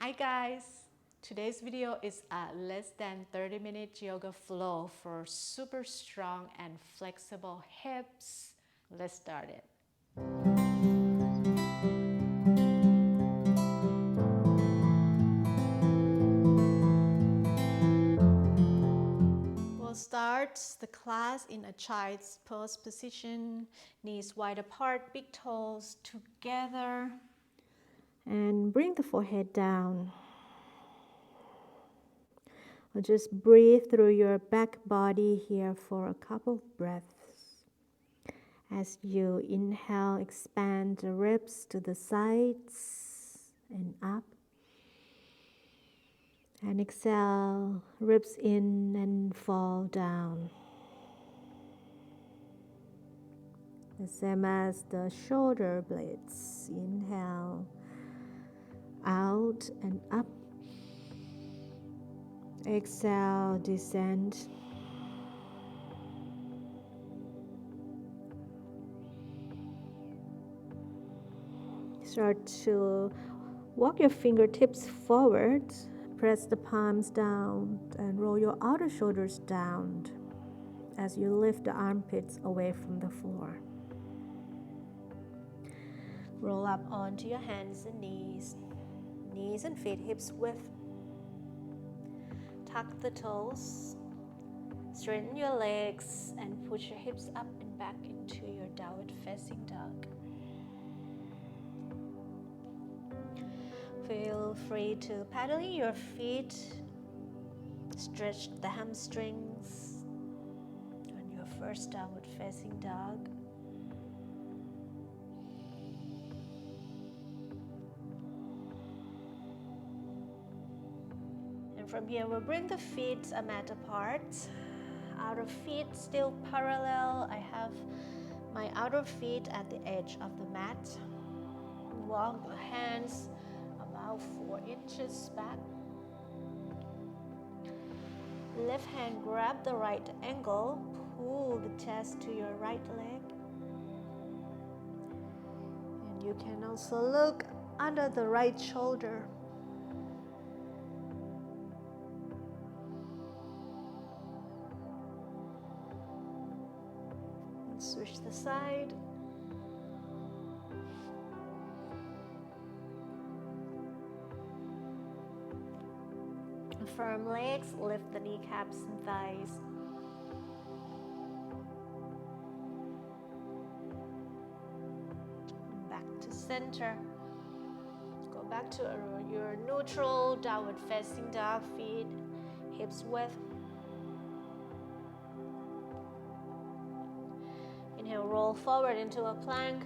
Hi guys! Today's video is a less than 30-minute yoga flow for super strong and flexible hips. Let's start it. We'll start the class in a child's pose position, knees wide apart, big toes together, and bring the forehead down. Just breathe through your back body here for a couple of breaths. As you inhale, expand the ribs to the sides and up. And exhale, ribs in and fall down. The same as the shoulder blades. Inhale, out and up. Exhale, descend. Start to walk your fingertips forward. Press the palms down and roll your outer shoulders down as you lift the armpits away from the floor. Roll up onto your hands and knees. Knees and feet hips width. Tuck the toes. Straighten your legs and push your hips up and back into your downward facing dog. Feel free to paddle your feet. Stretch the hamstrings on your first downward facing dog. And from here, we'll bring the feet a mat apart. Outer feet still parallel. I have my outer feet at the edge of the mat. Walk your hands about 4 inches back. Left hand grab the right ankle. Pull the chest to your right leg. And you can also look under the right shoulder. Switch the side. Firm legs, lift the kneecaps and thighs. Back to center. Go back to your neutral downward facing dog, feet hips width. Inhale, roll forward into a plank.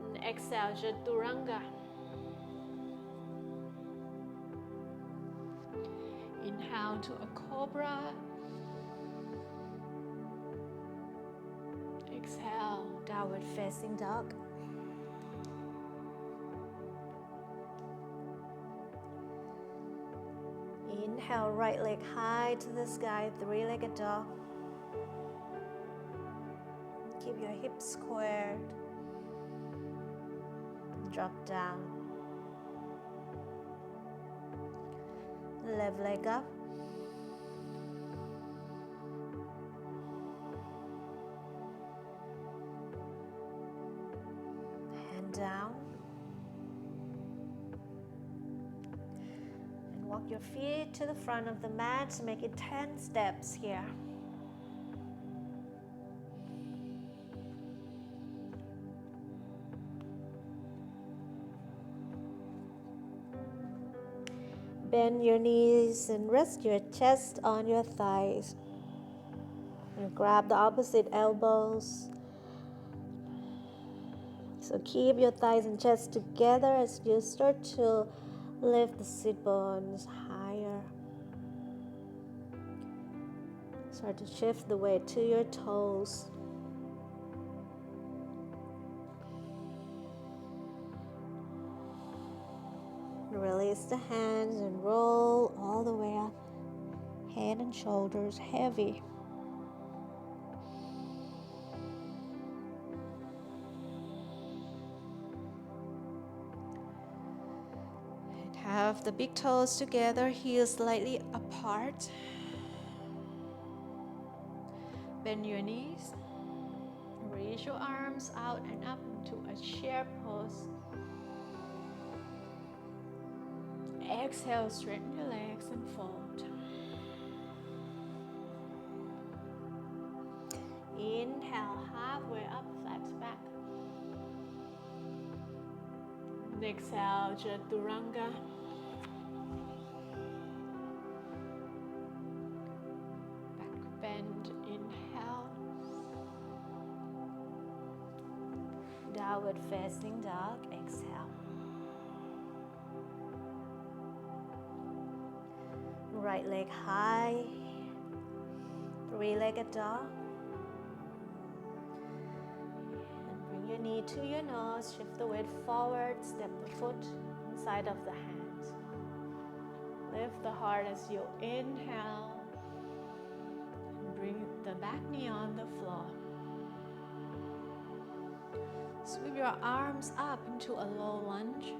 And exhale, Chaturanga. Inhale to a cobra. Exhale, downward facing dog. Inhale, right leg high to the sky, three-legged dog. Keep your hips squared. Drop down. Left leg up. Hand down. And walk your feet to the front of the mat. Make it 10 steps here. Bend your knees and rest your chest on your thighs. And grab the opposite elbows. So keep your thighs and chest together as you start to lift the sit bones higher. Start to shift the weight to your toes. Release the hands and roll all the way up. Head and shoulders heavy. Have the big toes together, heels slightly apart. Bend your knees. Raise your arms out and up into a chair pose. Exhale, straighten your legs and fold. Inhale, halfway up, flex back. Exhale, Chaturanga. Back bend, inhale. Downward facing dog, exhale. Right leg high, three-legged dog. Your knee to your nose, shift the weight forward, step the foot inside of the hands. Lift the heart as you inhale. Bring the back knee on the floor. Sweep your arms up into a low lunge.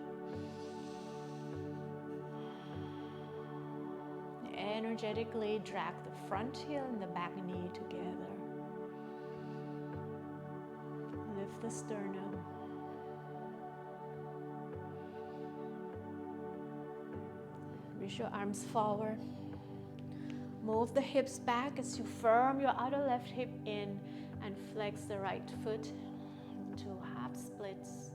Energetically drag the front heel and the back knee together. Lift the sternum. Reach your arms forward. Move the hips back as you firm your outer left hip in and flex the right foot into half splits.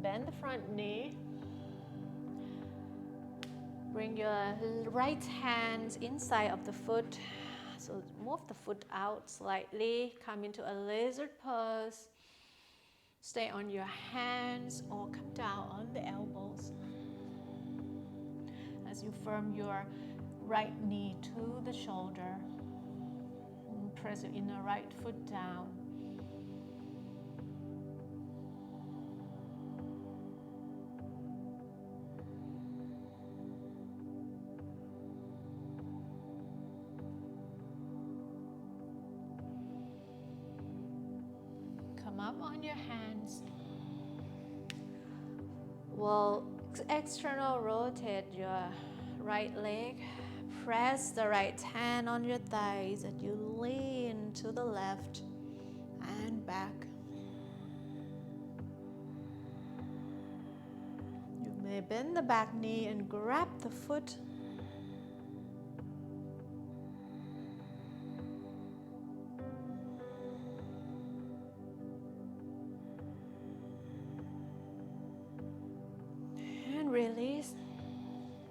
Bend the front knee. Bring your right hand inside of the foot. So move the foot out slightly. Come into a lizard pose. Stay on your hands or come down on the elbows. As you firm your right knee to the shoulder. And press your inner right foot down. Up on your hands. We'll external rotate your right leg. Press the right hand on your thighs and you lean to the left and back. You may bend the back knee and grab the foot. Release.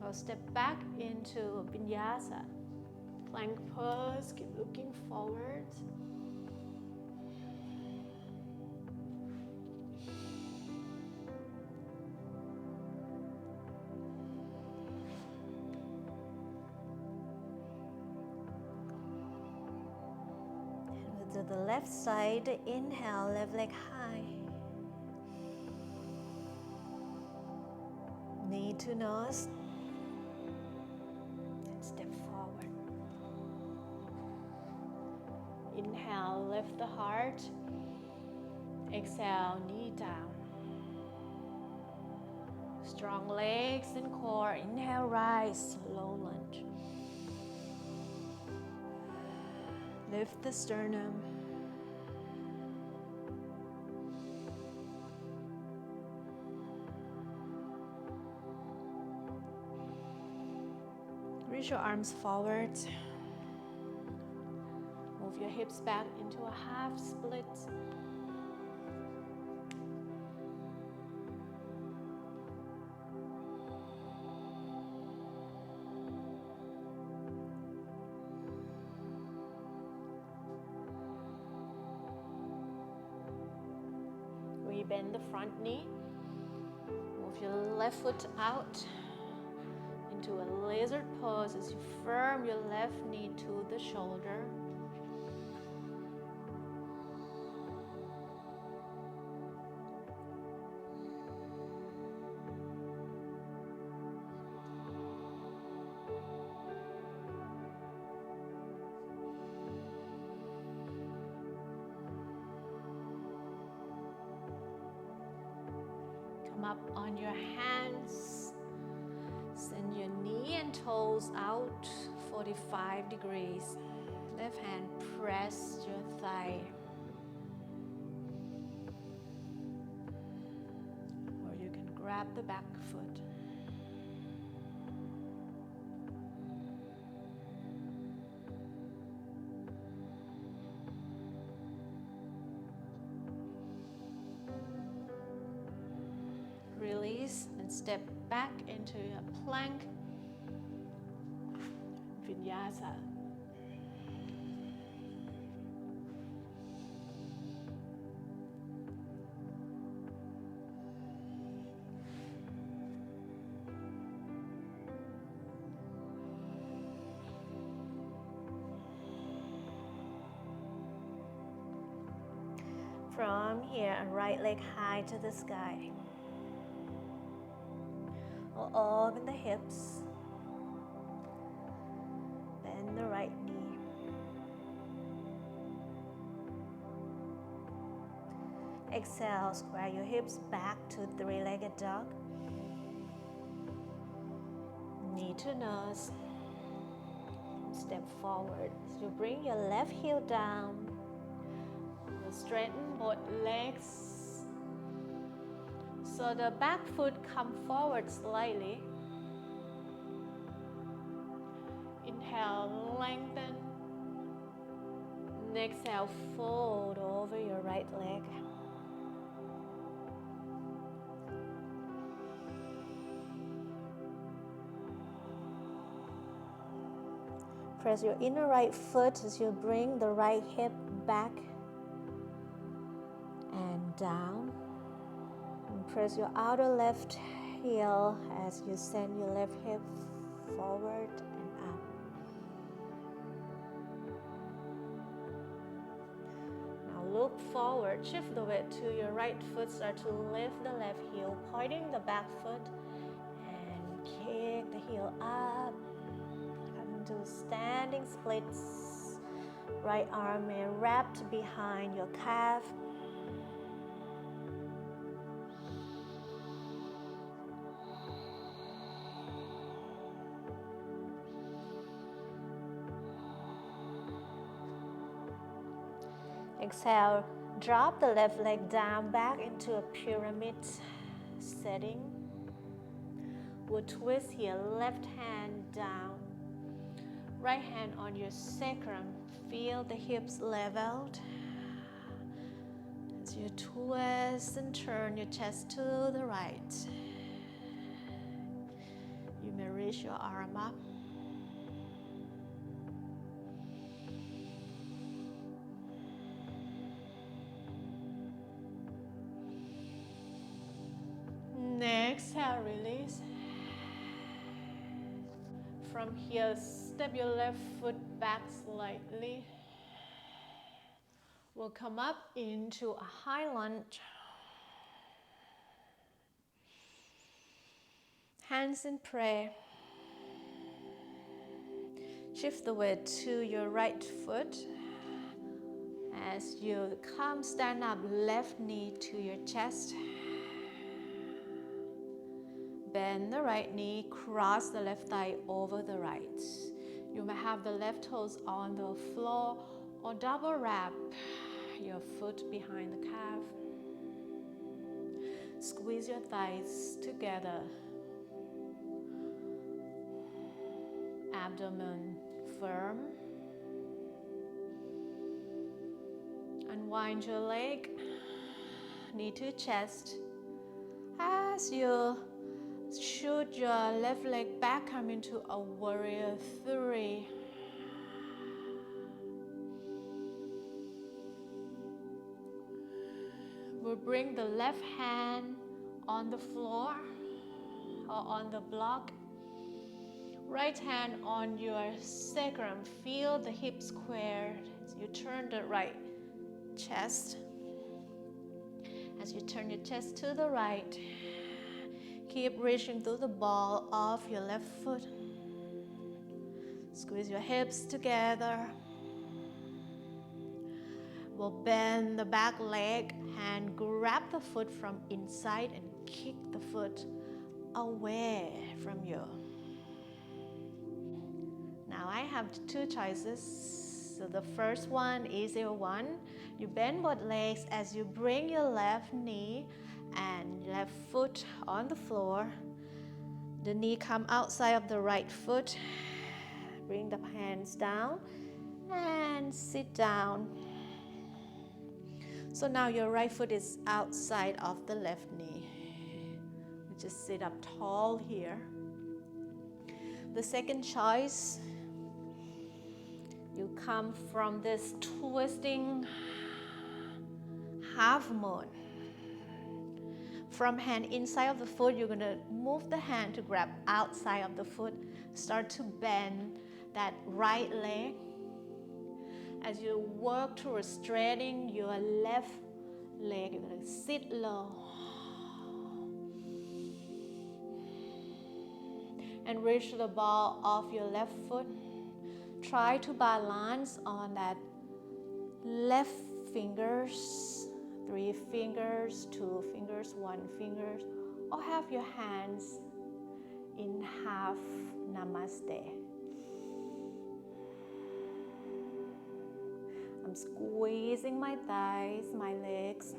We'll step back into Vinyasa. Plank pose, keep looking forward. And we'll do the left side. Inhale, left leg high. Knee to nose. And step forward. Inhale, lift the heart. Exhale, knee down. Strong legs and core. Inhale, rise, low lunge. Lift the sternum. Reach your arms forward. Move your hips back into a half split. Rebend the front knee. Move your left foot out into a lizard pose as you firm your left knee to the shoulder. Come up on your hands. Send your knee and toes out 45 degrees. Left hand press your thigh. Or you can grab the back foot. Release and step back into your plank vinyasa. From here, right leg high to the sky. Or open the hips. Bend the right knee. Exhale, square your hips back to three-legged dog. Knee to nose. Step forward. So you bring your left heel down. You straighten both legs. So the back foot come forward slightly. Inhale, lengthen. And exhale, fold over your right leg. Press your inner right foot as you bring the right hip back and down. And press your outer left heel as you send your left hip forward and up. Now look forward, shift the weight to your right foot, start to lift the left heel, pointing the back foot, and kick the heel up. Come to standing splits. Right arm may wrapped behind your calf. Exhale, drop the left leg down back into a pyramid setting. We'll twist here, left hand down, right hand on your sacrum. Feel the hips leveled. As you twist and turn your chest to the right. You may reach your arm up. Exhale, release. From here, step your left foot back slightly. We'll come up into a high lunge. Hands in prayer. Shift the weight to your right foot. As you come, stand up, left knee to your chest. Bend the right knee, cross the left thigh over the right. You may have the left toes on the floor or double wrap your foot behind the calf. Squeeze your thighs together. Abdomen firm. Unwind your leg, knee to chest. As you shoot your left leg back, come into a warrior three. We'll bring the left hand on the floor or on the block. Right hand on your sacrum. Feel the hips squared as you turn the right chest. As you turn your chest to the right, keep reaching through the ball of your left foot. Squeeze your hips together. We'll bend the back leg and grab the foot from inside and kick the foot away from you. Now I have two choices. So the first one, easier one, you bend both legs as you bring your left knee and left foot on the floor. The knee come outside of the right foot. Bring the hands down and sit down. So now your right foot is outside of the left knee. You just sit up tall here. The second choice, you come from this twisting half moon. From hand inside of the foot, you're going to move the hand to grab outside of the foot. Start to bend that right leg. As you work towards straightening your left leg, you're going to sit low. And reach the ball of your left foot. Try to balance on that left fingers, 3 fingers, 2 fingers, 1 finger, or have your hands in half namaste. I'm squeezing my thighs, my legs.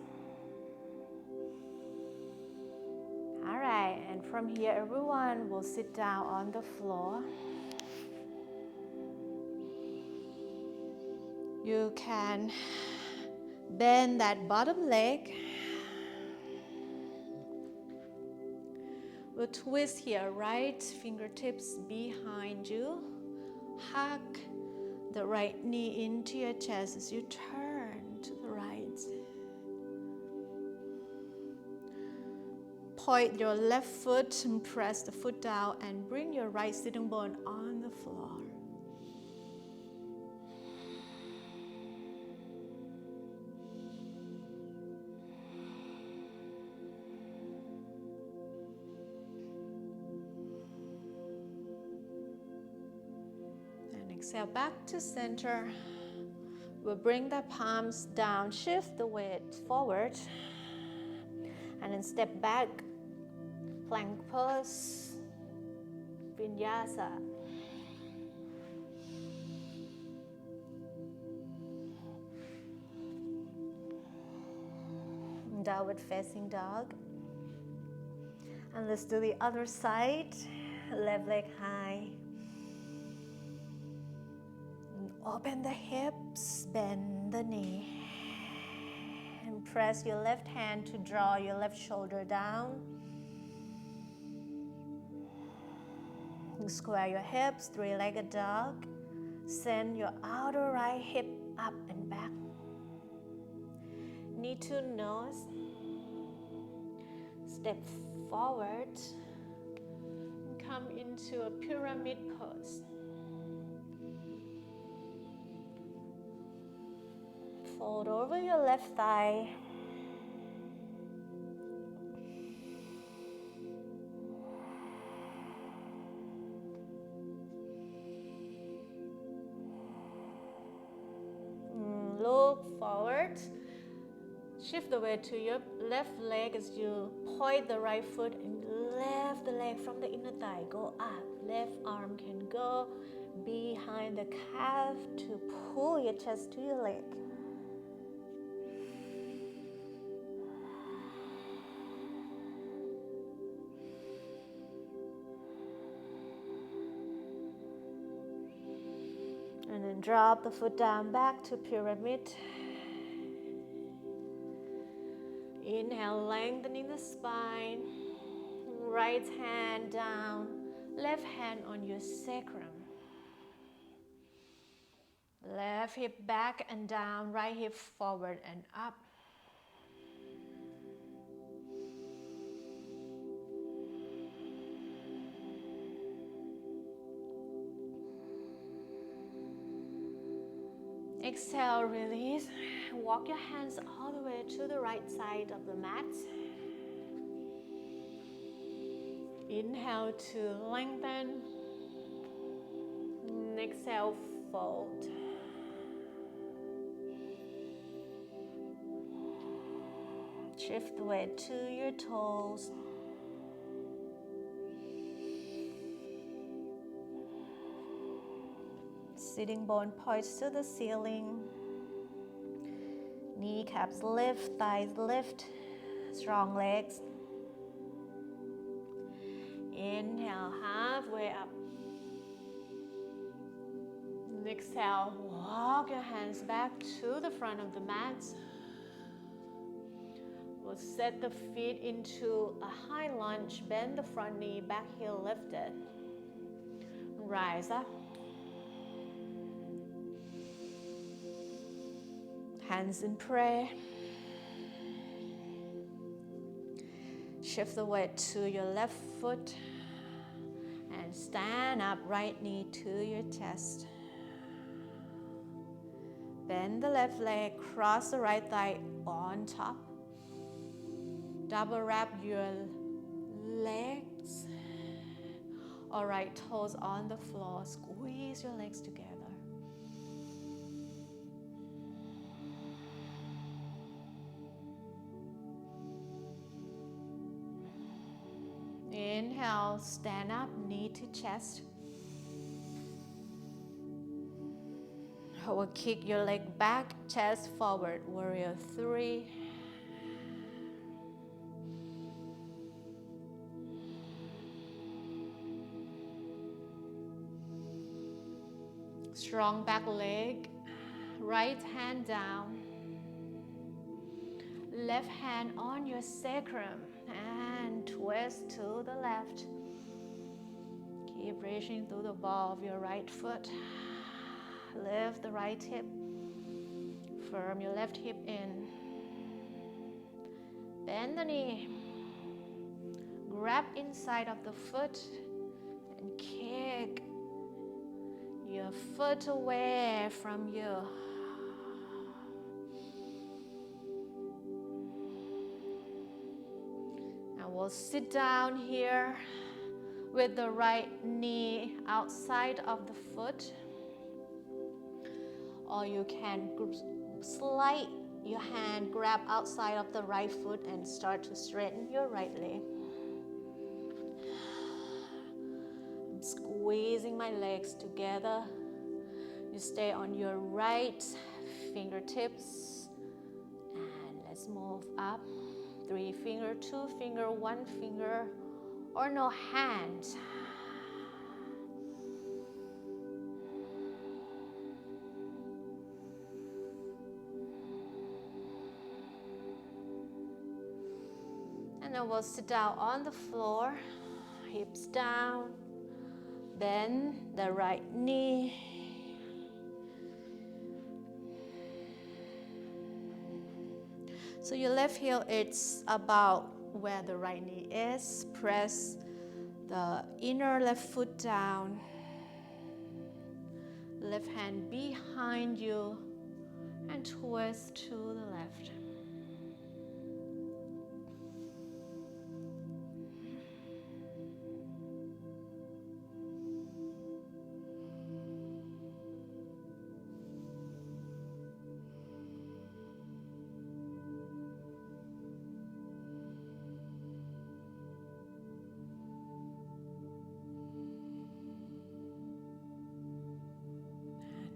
All right, and from here, everyone will sit down on the floor. You can bend that bottom leg. We'll twist here, right fingertips behind you. Hug the right knee into your chest as you turn to the right. Point your left foot and press the foot down and bring your right sitting bone on the floor. Exhale back to center. We'll bring the palms down, shift the weight forward, and then step back, plank pose, vinyasa. Downward facing dog. And let's do the other side, left leg high. Open the hips, bend the knee, and press your left hand to draw your left shoulder down. Square your hips, 3-legged dog. Send your outer right hip up and back. Knee to nose. Step forward. And come into a pyramid pose. Fold over your left thigh. Look forward. Shift the weight to your left leg as you point the right foot and lift the leg from the inner thigh. Go up. Left arm can go behind the calf to pull your chest to your leg. And then drop the foot down back to pyramid. Inhale, lengthening the spine. Right hand down, left hand on your sacrum. Left hip back and down, right hip forward and up. Exhale, release. Walk your hands all the way to the right side of the mat. Inhale to lengthen. Exhale, fold. Shift the weight to your toes. Sitting bone points to the ceiling. Kneecaps lift, thighs lift. Strong legs. Inhale, halfway up. Exhale, walk your hands back to the front of the mat. We'll set the feet into a high lunge, bend the front knee, back heel lifted. Rise up. Hands in prayer. Shift the weight to your left foot and stand up, right knee to your chest. Bend the left leg, cross the right thigh on top. Double wrap your legs or right toes on the floor. Squeeze your legs together. Inhale, stand up, knee to chest. We'll kick your leg back, chest forward, warrior 3. Strong back leg, right hand down, left hand on your sacrum, and twist to the left. Keep reaching through the ball of your right foot. Lift the right hip, firm your left hip in. Bend the knee, grab inside of the foot and kick your foot away from you. And we'll sit down here with the right knee outside of the foot. Or you can slide your hand, grab outside of the right foot and start to straighten your right leg. I'm squeezing my legs together. You stay on your right fingertips. And let's move up. 3 finger, 2 finger, 1 finger, or no hand. And then we'll sit down on the floor, hips down, bend the right knee. So your left heel, it's about where the right knee is. Press the inner left foot down. Left hand behind you and twist to the left.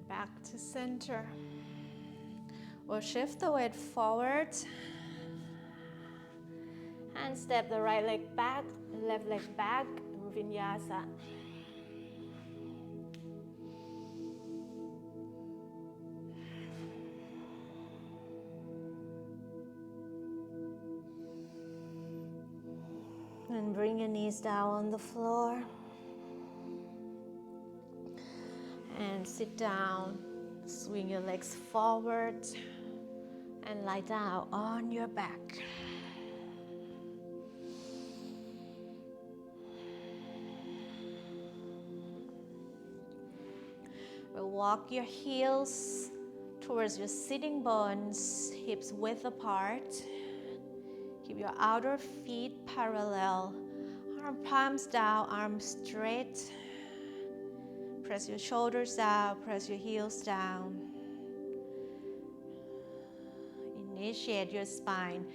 Back to center. We'll shift the weight forward and step the right leg back, left leg back, vinyasa. And bring your knees down on the floor. And sit down, swing your legs forward, and lie down on your back. We'll walk your heels towards your sitting bones, hips width apart. Keep your outer feet parallel, arm palms down, arms straight. Press your shoulders down, press your heels down. Initiate your spine.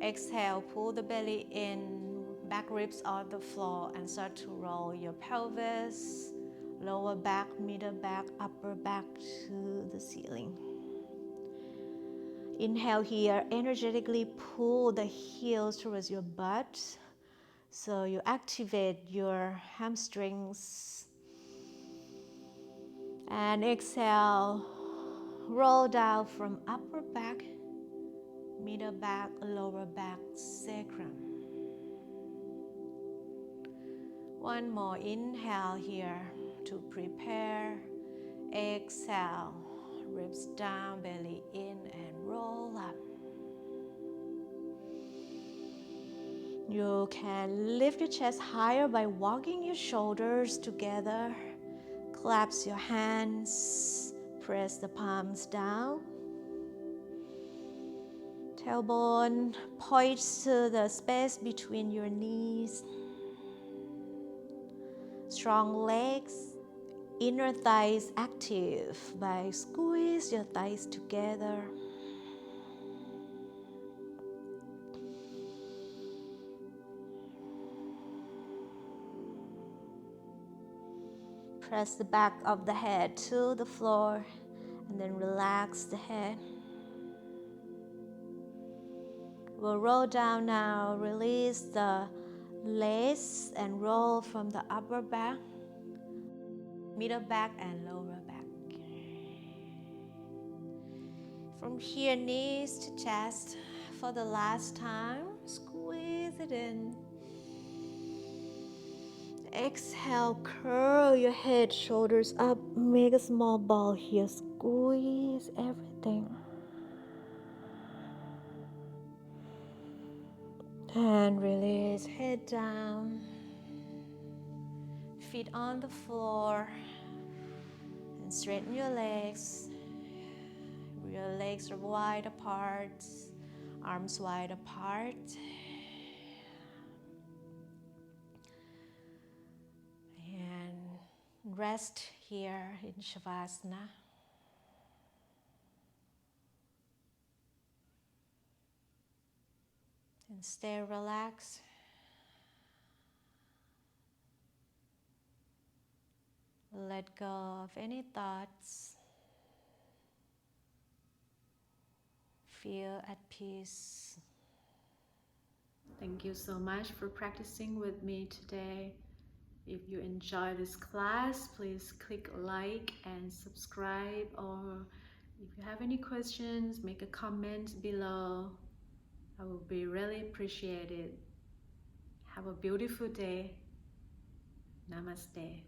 Exhale, pull the belly in, back ribs on the floor, and start to roll your pelvis, lower back, middle back, upper back to the ceiling. Inhale here, energetically pull the heels towards your butt. So you activate your hamstrings. And exhale, roll down from upper back, middle back, lower back, sacrum. One more inhale here to prepare. Exhale, ribs down, belly in, and roll up. You can lift your chest higher by walking your shoulders together. Clasp your hands, press the palms down. Tailbone points to the space between your knees. Strong legs, inner thighs active by squeeze your thighs together. Press the back of the head to the floor and then relax the head. We'll roll down now, release the legs and roll from the upper back, middle back and lower back. From here, knees to chest for the last time. Squeeze it in. Exhale, curl your head, shoulders up. Make a small ball here. Squeeze everything. And release, head down. Feet on the floor. And straighten your legs. Your legs are wide apart. Arms wide apart. And rest here in Shavasana. And stay relaxed. Let go of any thoughts. Feel at peace. Thank you so much for practicing with me today. If you enjoy this class, please click like and subscribe, or if you have any questions, make a comment below. I will be really appreciated. Have a beautiful day. Namaste.